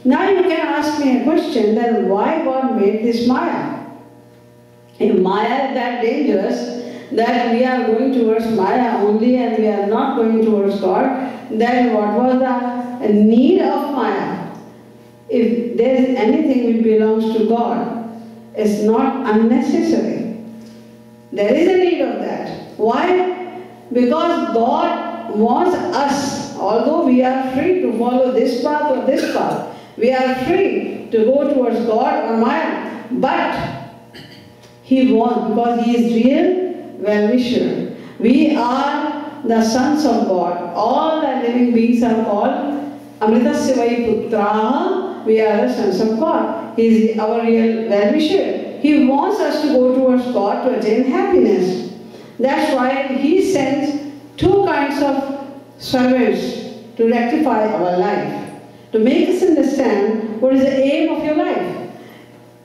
Now you can ask me a question, then why God made this Maya? If Maya is that dangerous, that we are going towards Maya only and we are not going towards God, then what was the need of Maya? If there is anything which belongs to God, it's not unnecessary. There is a need of that. Why? Because God wants us, although we are free to follow this path or this path, we are free to go towards God or Maya, but He wants, because He is real well-wisher. We are the sons of God. All the living beings are called Amritasya Vai Putraha. We are the sons of God. He is our real well-wisher. He wants us to go towards God to attain happiness. That's why He sends two kinds of servants to rectify our life, to make us understand what is the aim of your life.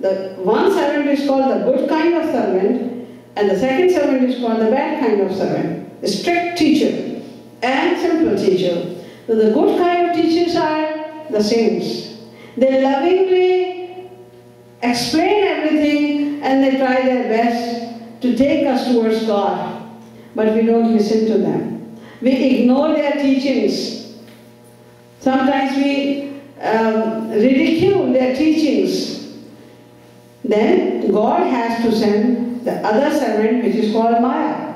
The one servant is called the good kind of servant, and the second servant is called the bad kind of servant, the strict teacher and simple teacher. So the good kind of teachers are the saints. They lovingly explain everything and they try their best to take us towards God, but we don't listen to them. We ignore their teachings. Sometimes we ridicule their teachings. Then God has to send the other servant, which is called Maya.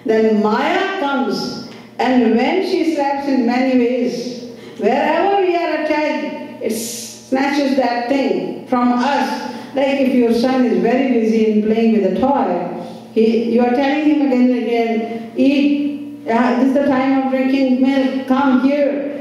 Then Maya comes, and when she slaps in many ways, wherever we are attached, it snatches that thing from us. Like if your son is very busy in playing with a toy, you are telling him again and again, eat, this is the time of drinking milk, come here.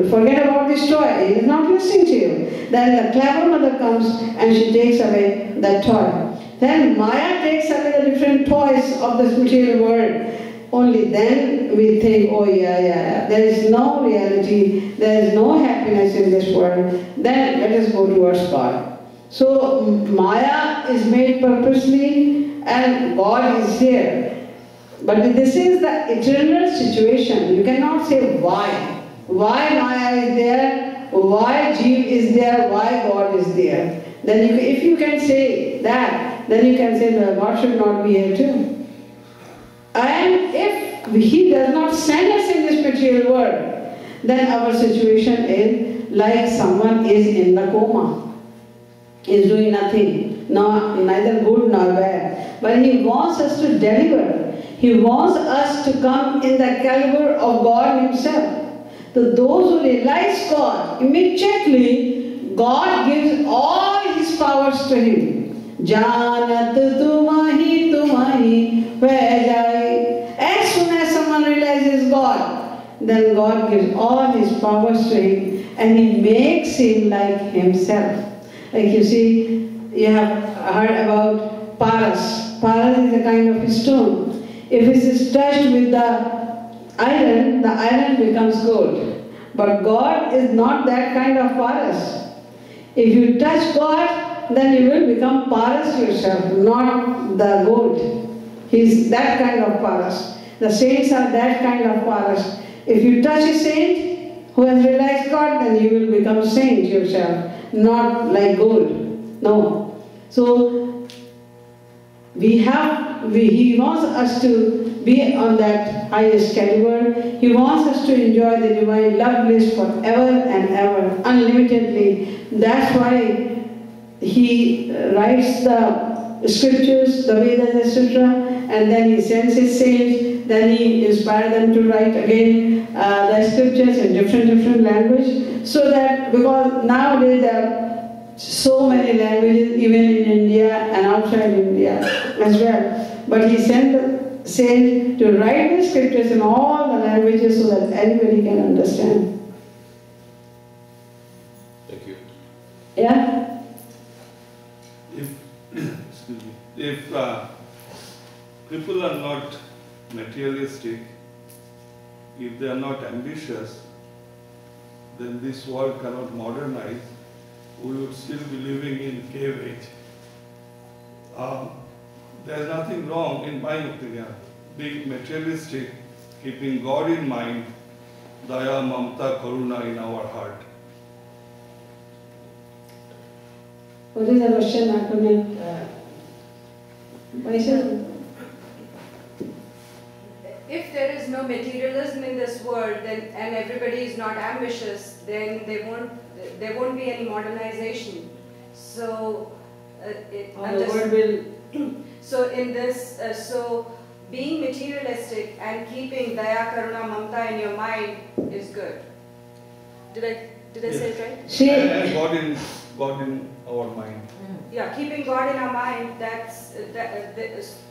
Forget about this toy. He is not listening to you. Then the clever mother comes and she takes away that toy. Then Maya takes away the different toys of this material world. Only then we think, oh yeah, there is no reality, there is no happiness in this world. Then let us go towards God. So Maya is made purposely and God is here. But this is the eternal situation. You cannot say why. Why Maya is there, why Jeev is there, why God is there. Then if you can say that, then you can say that God should not be here too. And if He does not send us in this material world, then our situation is like someone is in the coma, is doing nothing, neither good nor bad. But He wants us to deliver. He wants us to come in the caliber of God Himself. So those who realize God, immediately God gives all His powers to him. Janat tumahi vajai. As soon as someone realizes God, then God gives all His powers to him and He makes him like Himself. Like you see, you have heard about Paras. Paras is a kind of stone. If it is touched with the iron becomes gold. But God is not that kind of Paras. If you touch God, then you will become Paras yourself, not the gold. He is that kind of Paras. The saints are that kind of Paras. If you touch a saint who has realized God, then you will become saint yourself, not like gold. No. So He wants us to be on that highest caliber. He wants us to enjoy the divine love bliss forever and ever, unlimitedly. That's why He writes the scriptures, the Vedas, etc., and then He sends His saints, then He inspires them to write again the scriptures in different language, so that, because nowadays there are so many languages, even in India and outside India as well. But He sent the saint to write the scriptures in all the languages so that anybody can understand. Thank you. Yeah? If people are not materialistic, if they are not ambitious, then this world cannot modernize. We would still be living in cave age. There is nothing wrong, in my opinion, being materialistic, keeping God in mind, daya, mamta, karuna in our heart. What is the question? I couldn't. If there is no materialism in this world, then and everybody is not ambitious, then there won't be any modernization. So, so in this, so being materialistic and keeping daya, karuna, mamta in your mind is good. Did I say it right? And God in our mind. Yeah, keeping God in our mind.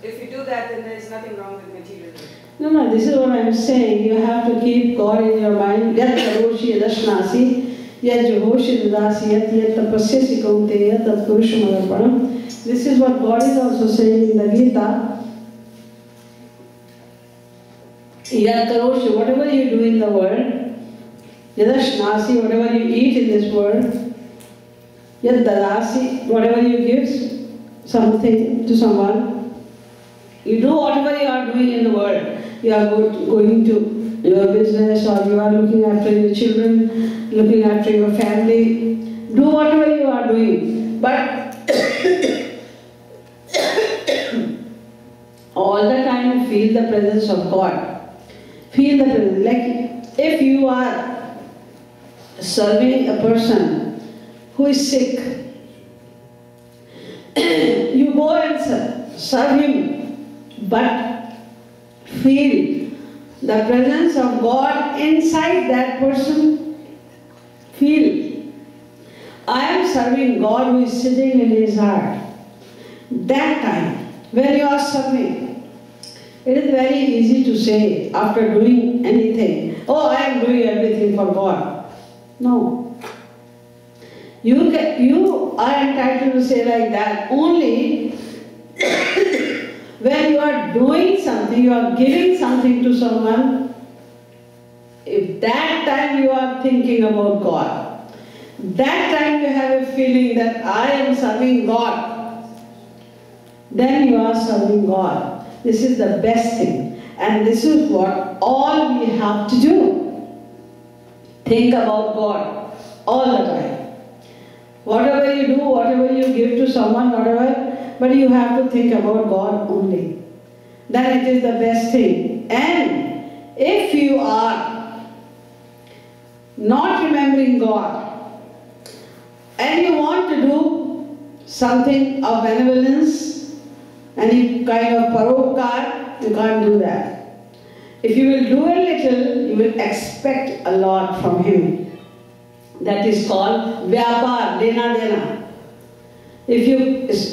If you do that, then there is nothing wrong with materialism. No, this is what I'm saying. You have to keep God in your mind. Yat karoshi yadashnasi, yat juhoshi dadasi, yat tapasyasi kaunteya, tat purushamadarpanam. This is what God is also saying in the Gita. Yat karoshi, whatever you do in the world, yadashnasi, whatever you eat in this world, yat dadasi, whatever you give something to someone, you do whatever you are doing in the world. You are going to your business, or you are looking after your children, looking after your family. Do whatever you are doing. But all the time feel the presence of God. Feel the presence. Like if you are serving a person who is sick, you go and serve him, but feel the presence of God inside that person. Feel, I am serving God who is sitting in his heart. That time, when you are serving, it is very easy to say after doing anything, oh, I am doing everything for God. No. You are entitled to say like that only when you are doing something, you are giving something to someone. If that time you are thinking about God, that time you have a feeling that I am serving God, then you are serving God. This is the best thing. And this is what all we have to do. Think about God all the time. Whatever you do, whatever you give to someone, whatever, but you have to think about God only. Then it is the best thing. And if you are not remembering God, and you want to do something of benevolence, any kind of paropkar, you can't do that. If you will do a little, you will expect a lot from him. That is called vyapar, lena dena. If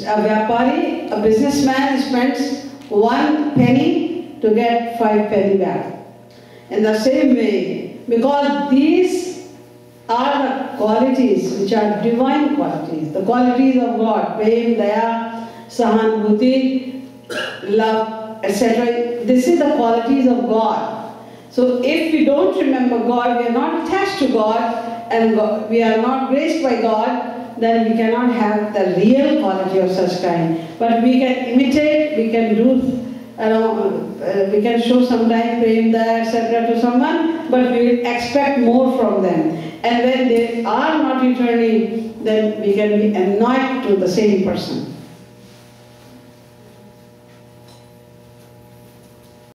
a vyapari, a businessman spends 1 penny to get 5 penny back. In the same way, because these are the qualities which are divine qualities, the qualities of God, prem, daya, sahanubhuti, love, etc. This is the qualities of God. So if we don't remember God, we are not attached to God, and we are not graced by God, then we cannot have the real quality of such kind. But we can imitate, we can do, we can show sometimes prem, daya, etc. to someone, but we will expect more from them. And when they are not returning, then we can be annoyed to the same person.